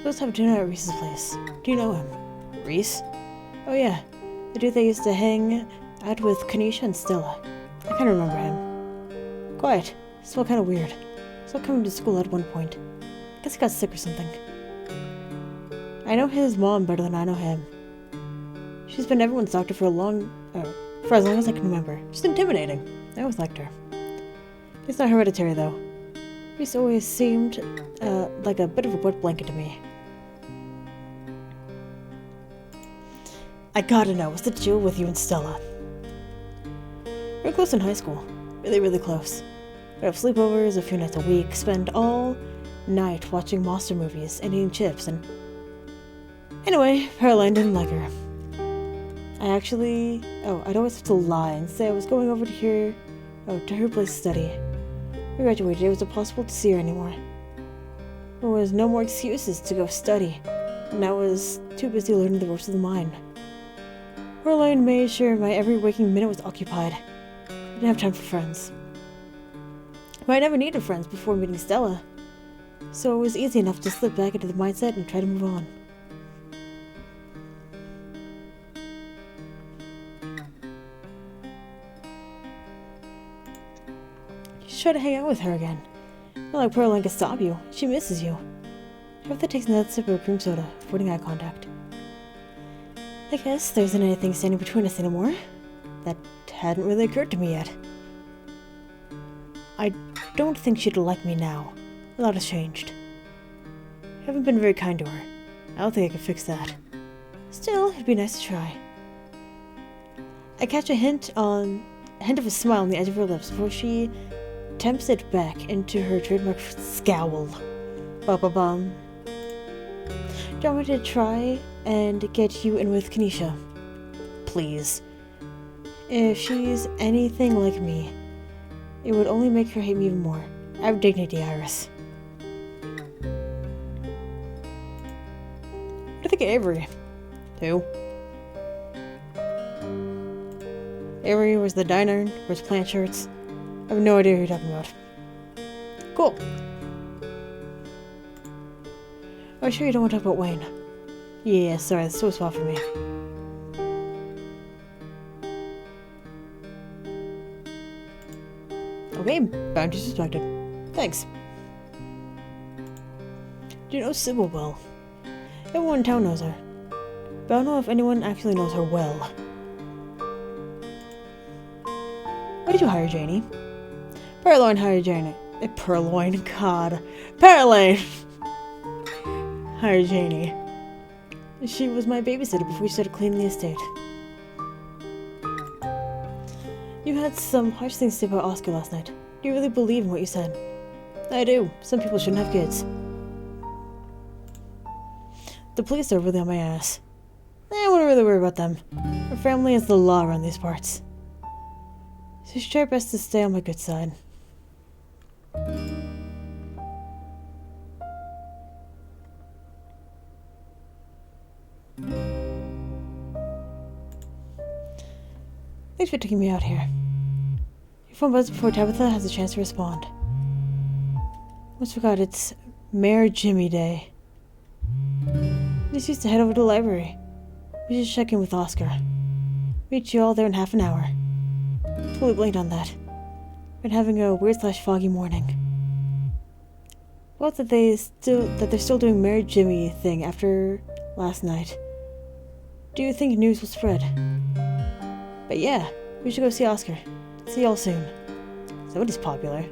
Supposed to have dinner at Reese's place. Do you know him? Reese? Oh yeah, the dude that used to hang out with Kanisha and Stella. I kinda remember him. Quiet. Smelled kinda weird. Stopped coming to school at one point. Guess he got sick or something. I know his mom better than I know him. She's been everyone's doctor for as long as I can remember. Just intimidating. I always liked her. It's not hereditary though. Reese always seemed like a bit of a wet blanket to me. I gotta know, what's the deal with you and Stella? We're close in high school. Really, really close. We have sleepovers a few nights a week, spend all night watching monster movies and eating chips, and... Anyway, Caroline didn't like her. I'd always have to lie and say I was going over to her place to study. We graduated, it was impossible to see her anymore. There was no more excuses to go study, and I was too busy learning the ropes of the mine. Caroline made sure my every waking minute was occupied. I didn't have time for friends. But I never needed friends before meeting Stella, so it was easy enough to slip back into the mindset and try to move on. Just try to hang out with her again. Not like Caroline can stop you. She misses you. After takes another sip of cream soda, avoiding eye contact. I guess there isn't anything standing between us anymore. That hadn't really occurred to me yet. I don't think she'd like me now. A lot has changed. I haven't been very kind to her. I don't think I can fix that. Still, it'd be nice to try. I catch a hint of a smile on the edge of her lips before she tempts it back into her trademark scowl. Ba-ba-bum. Do you want me to try and get you in with Kanisha? Please. If she's anything like me, it would only make her hate me even more. I have dignity, Iris. What do you think of Avery? Who? Avery was the diner, wears plant shirts. I have no idea who you're talking about. Cool. Are you sure you don't want to talk about Wayne? Yeah, sorry, that's so small for me. Okay, boundaries respected. Thanks. Do you know Sybil well? Everyone in town knows her. But I don't know if anyone actually knows her well. Why did you hire Janie? Pearline hired Janie. Pearline, God. Pearline! Hired Janie. She was my babysitter before we started cleaning the estate. You had some harsh things to say about Oscar last night. Do you really believe in what you said? I do. Some people shouldn't have kids. The police are really on my ass. I wouldn't really worry about them. Our family is the law around these parts. So you should try your best to stay on my good side. Thanks for taking me out here. Your phone buzzes before Tabitha has a chance to respond. Almost forgot, it's Mayor Jimmy Day. I just used to head over to the library. We should check in with Oscar. Meet you all there in half an hour. Totally blanked on that. Been having a weird/foggy morning. Well, that they're still doing Mayor Jimmy thing after last night. Do you think news will spread? But yeah, we should go see Oscar. See y'all soon. Somebody's popular.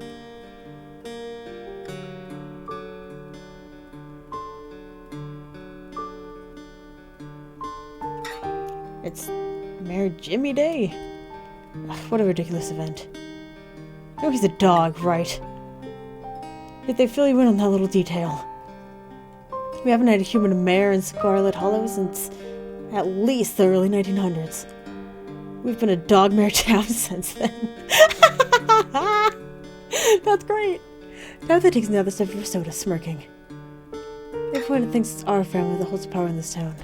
It's Mayor Jimmy Day. Ugh, what a ridiculous event. Oh, he's a dog, right? Yet they fill you in on that little detail. We haven't had a human mayor in Scarlet Hollow since at least the early 1900s. We've been a dog mayor town since then. That's great. Now that takes another sip of soda, smirking. Everyone thinks it's our family that holds the power in this town.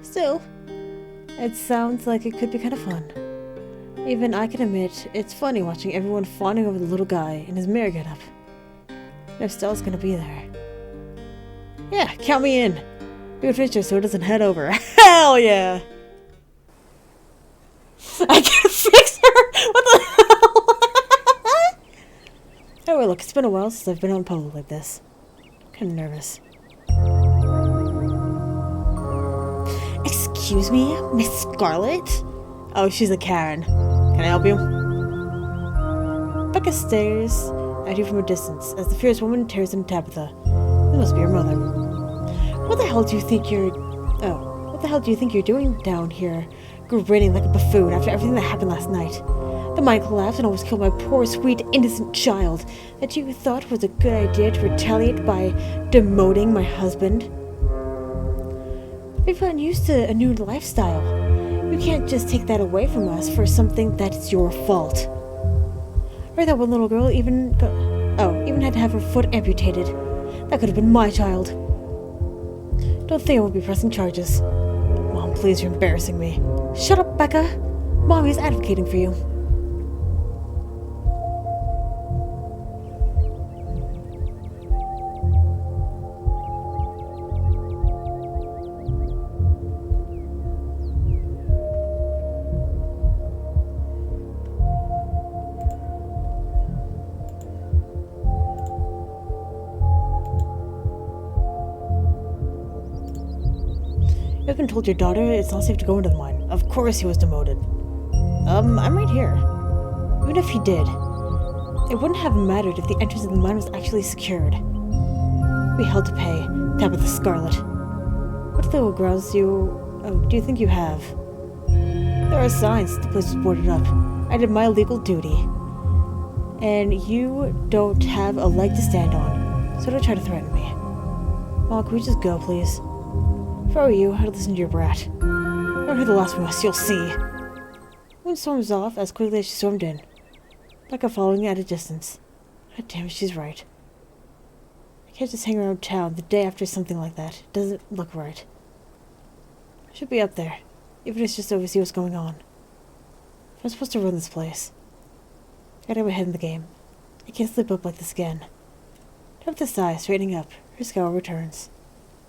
Still, it sounds like it could be kind of fun. Even I can admit, it's funny watching everyone fawning over the little guy in his mayor getup. No, Stella's gonna be there. Yeah, count me in. We can finish this so it doesn't head over. Hell yeah! I can fix her! What the hell? Oh, wait, look, it's been a while since I've been on public like this. I'm kind of nervous. Excuse me, Miss Scarlet? Oh, she's a Karen. Can I help you? Becca stares at you from a distance as the fierce woman tears into Tabitha. This must be your mother. What the hell do you think you're... Oh, what the hell do you think you're doing down here, grinning like a buffoon after everything that happened last night? The mine collapsed and almost killed my poor, sweet, innocent child that you thought was a good idea to retaliate by demoting my husband. We've gotten used to a new lifestyle. You can't just take that away from us for something that's your fault. Or that one little girl even had to have her foot amputated. That could have been my child. Don't think I won't be pressing charges. Mom, please, you're embarrassing me. Shut up, Becca. Mommy's advocating for you. You've been told your daughter it's not safe to go into the mine. Of course he was demoted. I'm right here. Even if he did, it wouldn't have mattered if the entrance of the mine was actually secured. We held to pay. Tabitha Scarlet. What legal grounds do you think you have? There are signs the place was boarded up. I did my legal duty. And you don't have a leg to stand on, so don't try to threaten me. Mom, can we just go, please? If I were you, I'd listen to your brat. Don't hear the last from us, you'll see. One storms off as quickly as she stormed in. Like a following at a distance. God damn it, she's right. I can't just hang around town the day after something like that. It doesn't look right. I should be up there, even if it's just to oversee what's going on. If I'm supposed to run this place, I gotta have my head in the game. I can't slip up like this again. Don't have to sigh, straightening up. Her scowl returns.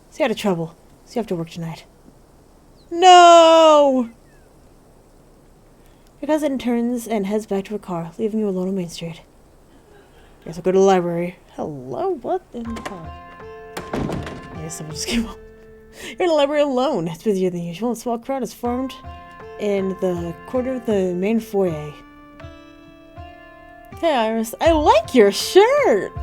Stay out of trouble. So you have to work tonight. No! Your cousin turns and heads back to her car, leaving you alone on Main Street. Guess I'll go to the library. Hello? What in the fuck? I guess someone just came up. You're in the library alone. It's busier than usual. A small crowd has formed in the corner of the main foyer. Hey, Iris. I like your shirt!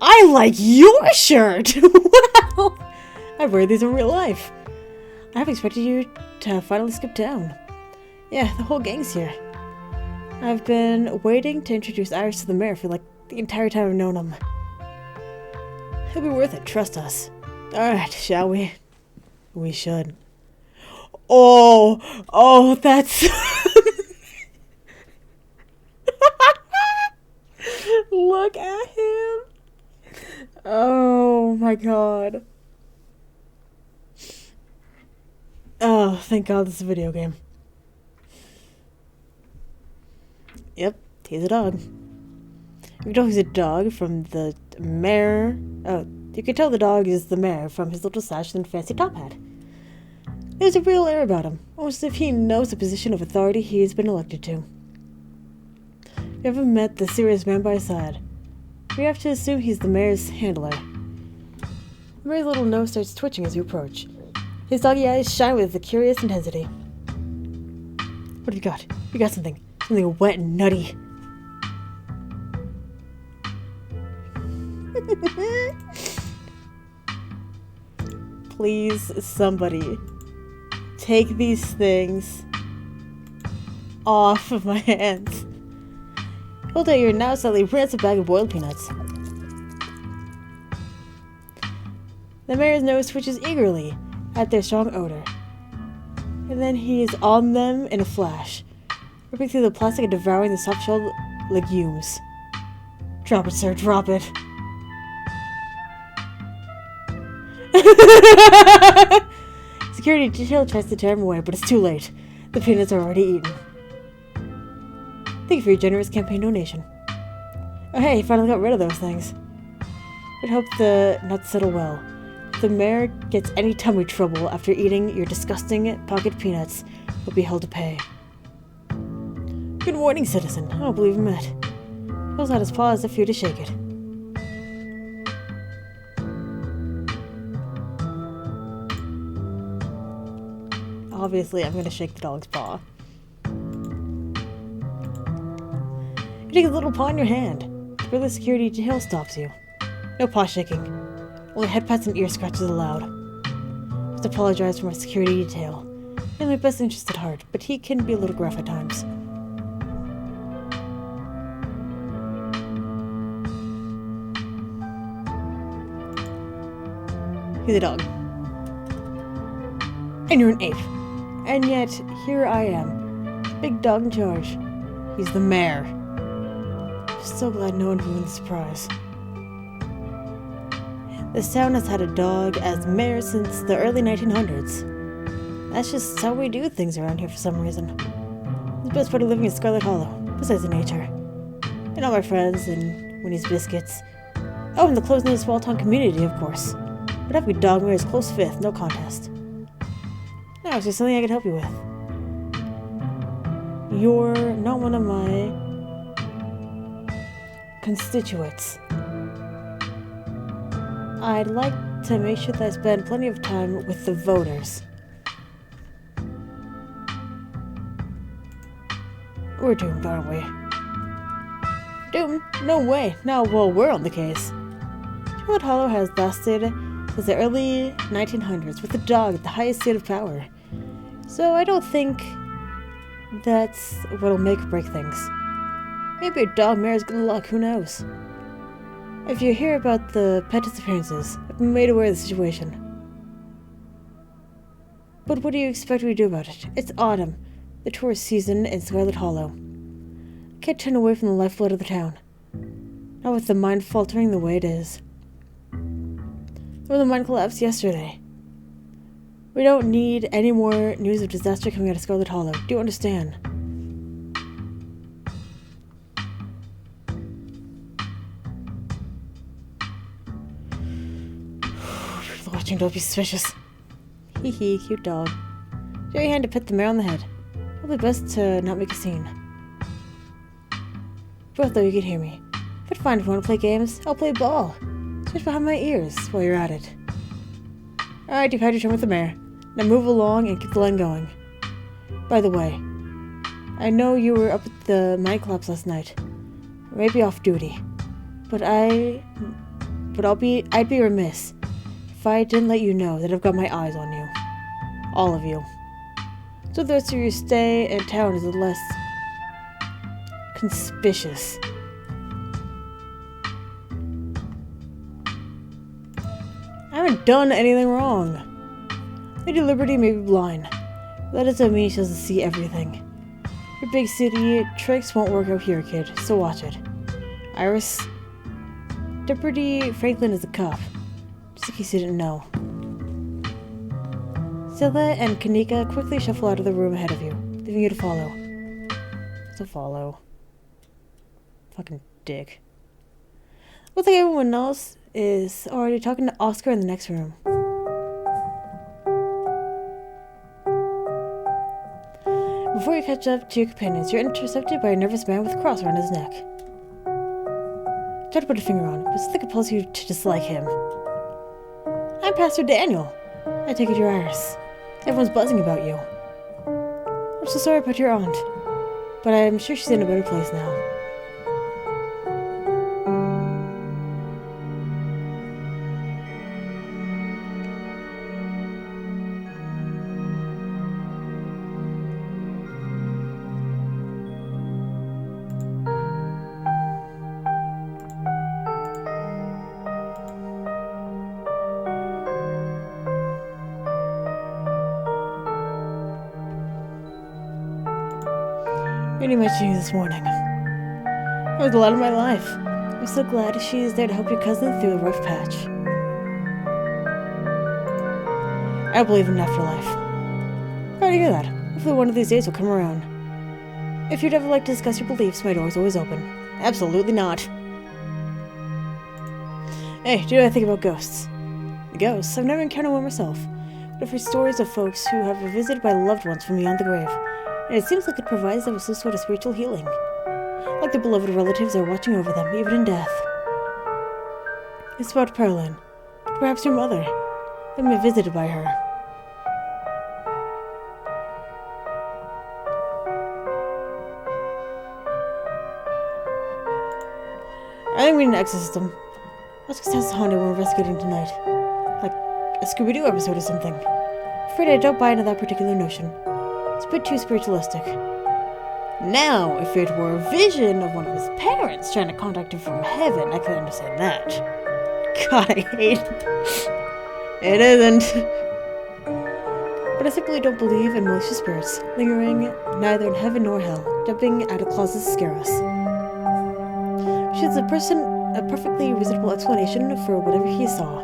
I like your shirt! Wow! I wear these in real life. I haven't expected you to finally skip town. Yeah, the whole gang's here. I've been waiting to introduce Iris to the mayor for like the entire time I've known him. It'll be worth it, trust us. Alright, shall we? We should. Oh, that's... Look at him! Oh my god. Oh, thank god this is a video game. Yep, he's a dog. You can tell he's a dog from the mayor. Oh, you can tell the dog is the mayor from his little sash and fancy top hat. There's a real air about him, almost as if he knows the position of authority he has been elected to. You haven't met the serious man by his side. We have to assume he's the mayor's handler. The mayor's little nose starts twitching as you approach. His doggy eyes shine with a curious intensity. What have you got? You got something. Something wet and nutty. Please, somebody, take these things off of my hands. Hold out your now slightly rancid bag of boiled peanuts. The mayor's nose twitches eagerly at their strong odor. And then he is on them in a flash, ripping through the plastic and devouring the soft-shelled legumes. Drop it, sir, drop it. Security detail tries to tear him away, but it's too late. The peanuts are already eaten. Thank you for your generous campaign donation. Oh hey, you finally got rid of those things. but hope the nuts settle well. If the mayor gets any tummy trouble after eating your disgusting pocket peanuts, he'll be held to pay. Good morning, citizen. I don't believe him yet. He'll out his paw as if you to shake it. Obviously, I'm gonna shake the dog's paw. You take a little paw in your hand. Where the security detail stops you. No paw shaking. Only head pats and ear scratches allowed. I must apologize for my security detail. He has my best interest at heart, but he can be a little gruff at times. He's a dog. And you're an ape. And yet, here I am. Big dog in charge. He's the mayor. I'm so glad no one ruined the surprise. This town has had a dog as mayor since the early 1900s. That's just how we do things around here for some reason. The best part of living in Scarlet Hollow, besides the nature. And all my friends and Winnie's biscuits. Oh, and the close-knit small-town community, of course. But having a dog mayor is close fifth, no contest. Now, is there something I can help you with? You're not one of my constituents. I'd like to make sure that I spend plenty of time with the voters. We're doomed, aren't we? Doomed? No way. Now, well, we're on the case. Scarlet Hollow has lasted since the early 1900s with the dog at the highest state of power. So I don't think that's what'll make or break things. Maybe a dog mayor's good luck, who knows? If you hear about the pet disappearances, I've been made aware of the situation. But what do you expect we to do about it? It's autumn, the tourist season in Scarlet Hollow. I can't turn away from the lifeblood of the town. Not with the mind faltering the way it is. Or the mine collapsed yesterday. We don't need any more news of disaster coming out of Scarlet Hollow. Do you understand? People watching, don't be suspicious. Hee hee, cute dog. Show your hand to pet the mayor on the head. Probably best to not make a scene. Both though you can hear me. But fine, if you want to play games, I'll play ball. Switch behind my ears while you're at it. Alright, you've had your turn with the mayor. Now move along and keep the line going. By the way, I know you were up at the mine collapse last night. Maybe off duty. But I'd be remiss if I didn't let you know that I've got my eyes on you. All of you. So the rest of your stay in town is less conspicuous. I haven't done anything wrong. Lady Liberty may be blind, but that doesn't mean she doesn't see everything. Your big city tricks won't work out here, kid, so watch it. Iris, Deputy Franklin is a cop, just in case you didn't know. Zilla and Kanika quickly shuffle out of the room ahead of you, leaving you to follow. To follow. Fucking dick. Looks like everyone else is already talking to Oscar in the next room. Before you catch up to your companions, you're intercepted by a nervous man with a cross around his neck. Try to put a finger on it, but something compels you to dislike him. I'm Pastor Daniel. I take it you're Iris. Everyone's buzzing about you. I'm so sorry about your aunt, but I'm sure she's in a better place now. Really mentioning this morning. It was a lot of my life. I'm so glad she's there to help your cousin through a rough patch. I believe in an afterlife. Glad to hear that. Hopefully one of these days will come around. If you'd ever like to discuss your beliefs, my door is always open. Absolutely not. Hey, do you know anything about ghosts? Ghosts? I've never encountered one myself, but I've heard stories of folks who have been visited by loved ones from beyond the grave, and it seems like it provides them with some sort of spiritual healing. Like their beloved relatives are watching over them, even in death. It's about Pearlin, but perhaps your mother. They've been visited by her. I think we need an exit system. Let's go test the Honda we're investigating tonight. Like a Scooby-Doo episode or something. Afraid I don't buy into that particular notion. It's a bit too spiritualistic. Now, if it were a vision of one of his parents trying to contact him from heaven, I could understand that. God, I hate it. It isn't. But I simply don't believe in malicious spirits, lingering neither in heaven nor hell, jumping out of closets to scare us. She's a perfectly reasonable explanation for whatever he saw.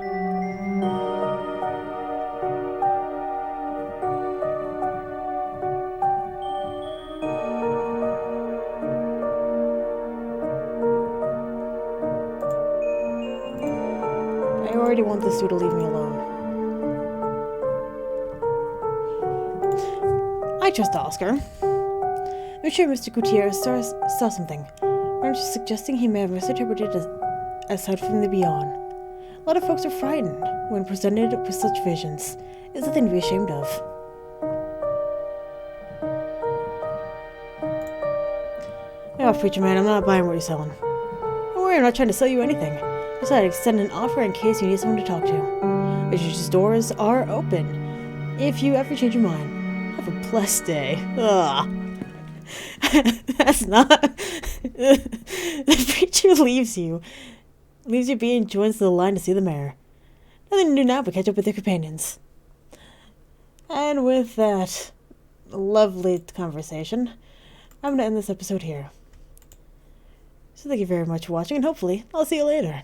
I already want this dude to leave me alone. I trust Oscar. I'm sure Mr. Gutierrez saw something. Aren't you suggesting he may have misinterpreted aside from the beyond? A lot of folks are frightened when presented with such visions. It's nothing to be ashamed of. Yeah, preacher man, I'm not buying what you're selling. Don't worry, I'm not trying to sell you anything. Just I'd extend an offer in case you need someone to talk to. The church's doors are open. If you ever change your mind, have a blessed day. Ugh. That's not... The preacher leaves you be and joins the line to see the mayor. Nothing to do now but catch up with their companions. And with that lovely conversation, I'm going to end this episode here. So thank you very much for watching, and hopefully I'll see you later.